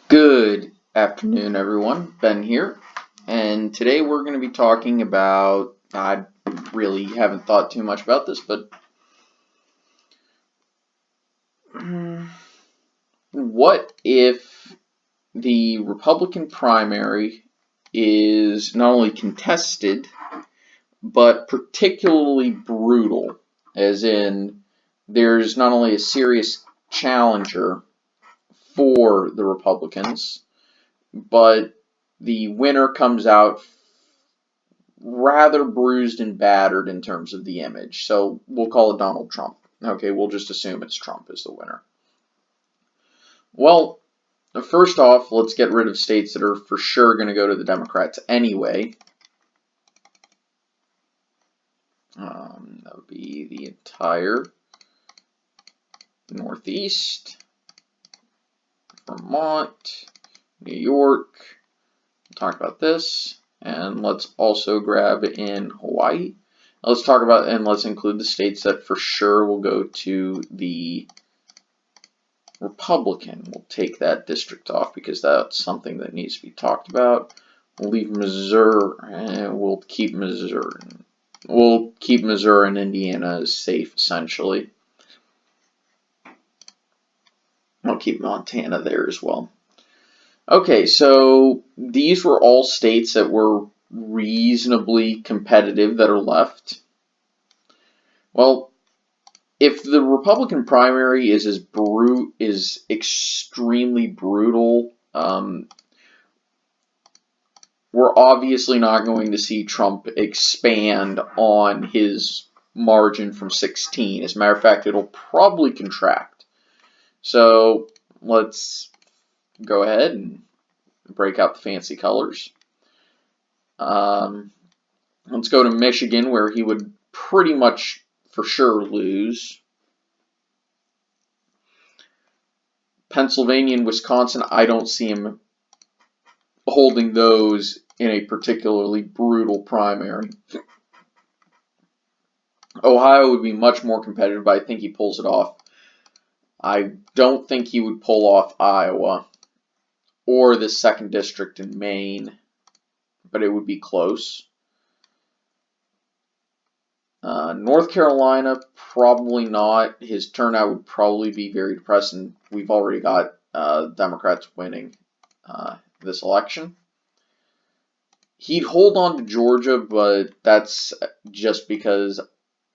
Good afternoon, everyone. Ben here, and today we're going to be talking about. I really haven't thought too much about this, but what if the Republican primary is not only contested, but particularly brutal, as in there's not only a serious challenger for the Republicans, but the winner comes out rather bruised and battered in terms of the image. So we'll call it Donald Trump. Okay, we'll just assume it's Trump as the winner. Well, first off, let's get rid of states that are for sure going to go to the Democrats anyway. That would be the entire Northeast, Vermont, New York. We'll talk about this. And let's also grab in Hawaii. Let's talk about, and let's include the states that for sure will go to the Republican. We'll take that district off because that's something that needs to be talked about. We'll leave Missouri, and we'll keep Missouri. We'll keep Missouri and Indiana as safe, essentially. I'll keep Montana there as well. Okay, so these were all states that were reasonably competitive that are left. Well, if the Republican primary is extremely brutal, we're obviously not going to see Trump expand on his margin from 16. As a matter of fact, it'll probably contract. So let's go ahead and break out the fancy colors. Let's go to Michigan, where he would pretty much for sure lose. Pennsylvania and Wisconsin, I don't see him holding those in a particularly brutal primary. Ohio would be much more competitive, but I think he pulls it off. I don't think he would pull off Iowa or the 2nd district in Maine, but it would be close. North Carolina, probably not. His turnout would probably be very depressed, and we've already got Democrats winning this election. He'd hold on to Georgia, but that's just because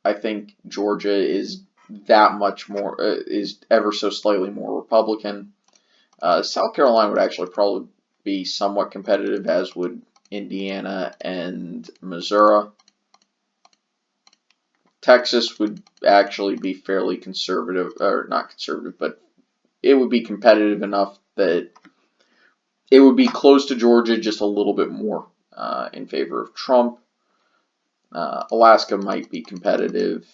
I think Georgia is that much more, is ever so slightly more Republican. South Carolina would actually probably be somewhat competitive, as would Indiana and Missouri. Texas would actually be fairly conservative, or not conservative, but it would be competitive enough that it would be close to Georgia, just a little bit more in favor of Trump. Alaska might be competitive.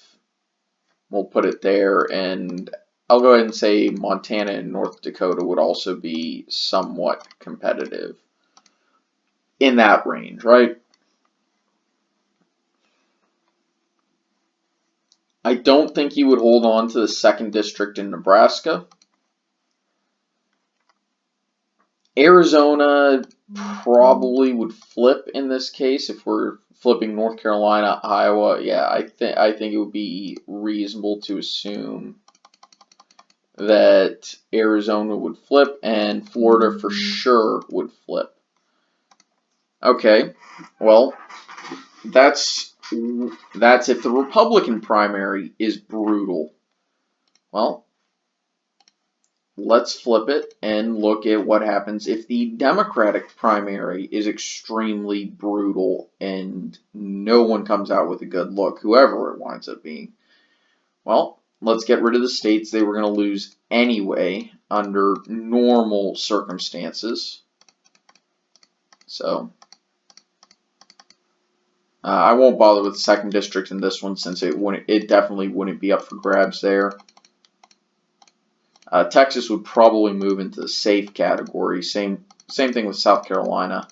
We'll put it there, and I'll go ahead and say Montana and North Dakota would also be somewhat competitive in that range, right? I don't think he would hold on to the 2nd district in Nebraska. Arizona probably would flip in this case if we're flipping North Carolina, Iowa. Yeah, I think it would be reasonable to assume that Arizona would flip and Florida for sure would flip. Okay, well, that's if the Republican primary is brutal. Well, let's flip it and look at what happens if the Democratic primary is extremely brutal and no one comes out with a good look, whoever it winds up being. Well, let's get rid of the states they were going to lose anyway under normal circumstances. So I won't bother with the 2nd district in this one, since it definitely wouldn't be up for grabs there. Texas would probably move into the safe category. Same thing with South Carolina.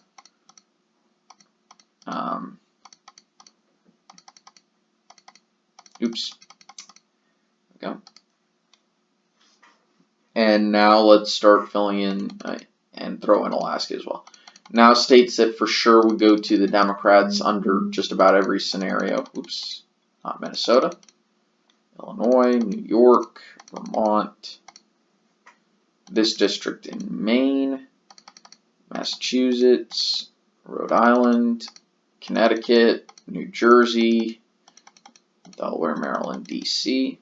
Oops. There we go. And now let's start filling in. and throw in Alaska as well. Now, states that for sure would go to the Democrats under just about every scenario. Oops, not Minnesota, Illinois, New York, Vermont, this district in Maine, Massachusetts, Rhode Island, Connecticut, New Jersey, Delaware, Maryland, D.C.,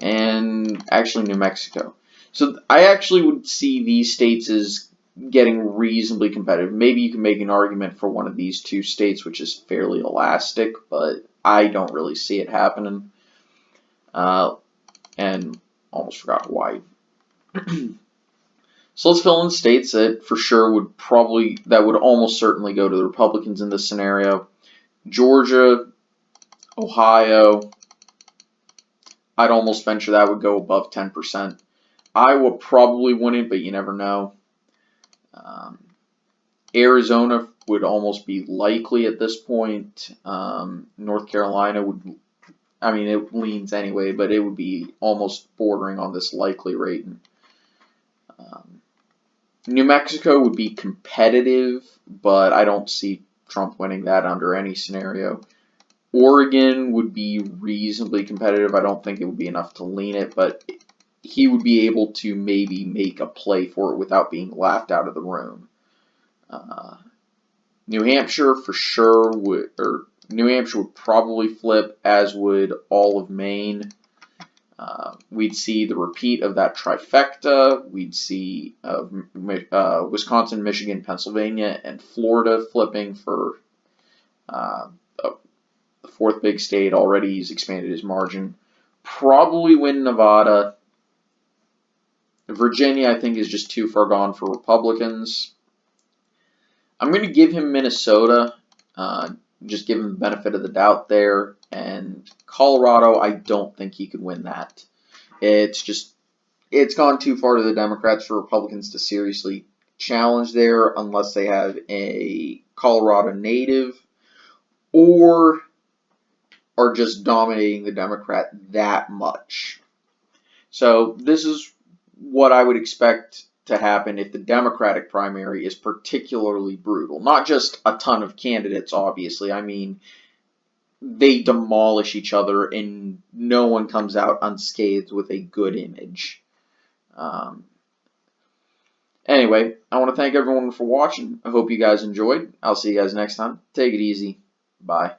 and actually New Mexico. So I actually would see these states as getting reasonably competitive. Maybe you can make an argument for one of these two states, which is fairly elastic, but I don't really see it happening. And almost forgot Hawaii. So let's fill in states that for sure would almost certainly go to the Republicans in this scenario. Georgia, Ohio, I'd almost venture that would go above 10%. Iowa probably wouldn't, but you never know. Arizona would almost be likely at this point. North Carolina would, I mean, it leans anyway, but it would be almost bordering on this likely rate. New Mexico would be competitive, but I don't see Trump winning that under any scenario. Oregon would be reasonably competitive. I don't think it would be enough to lean it, but he would be able to maybe make a play for it without being laughed out of the room. New Hampshire for sure would, or New Hampshire would probably flip, as would all of Maine. We'd see the repeat of that trifecta. We'd see Wisconsin, Michigan, Pennsylvania, and Florida flipping for the fourth big state. Already he's expanded his margin. Probably win Nevada. Virginia, I think, is just too far gone for Republicans. I'm going to give him Minnesota, just give him the benefit of the doubt there. And Colorado, I don't think he could win that. It's gone too far to the Democrats for Republicans to seriously challenge there unless they have a Colorado native or are just dominating the Democrat that much. So this is what I would expect to happen if the Democratic primary is particularly brutal. Not just a ton of candidates, obviously. I mean, they demolish each other and no one comes out unscathed with a good image. Anyway, I want to thank everyone for watching. I hope you guys enjoyed. I'll see you guys next time. Take it easy. Bye.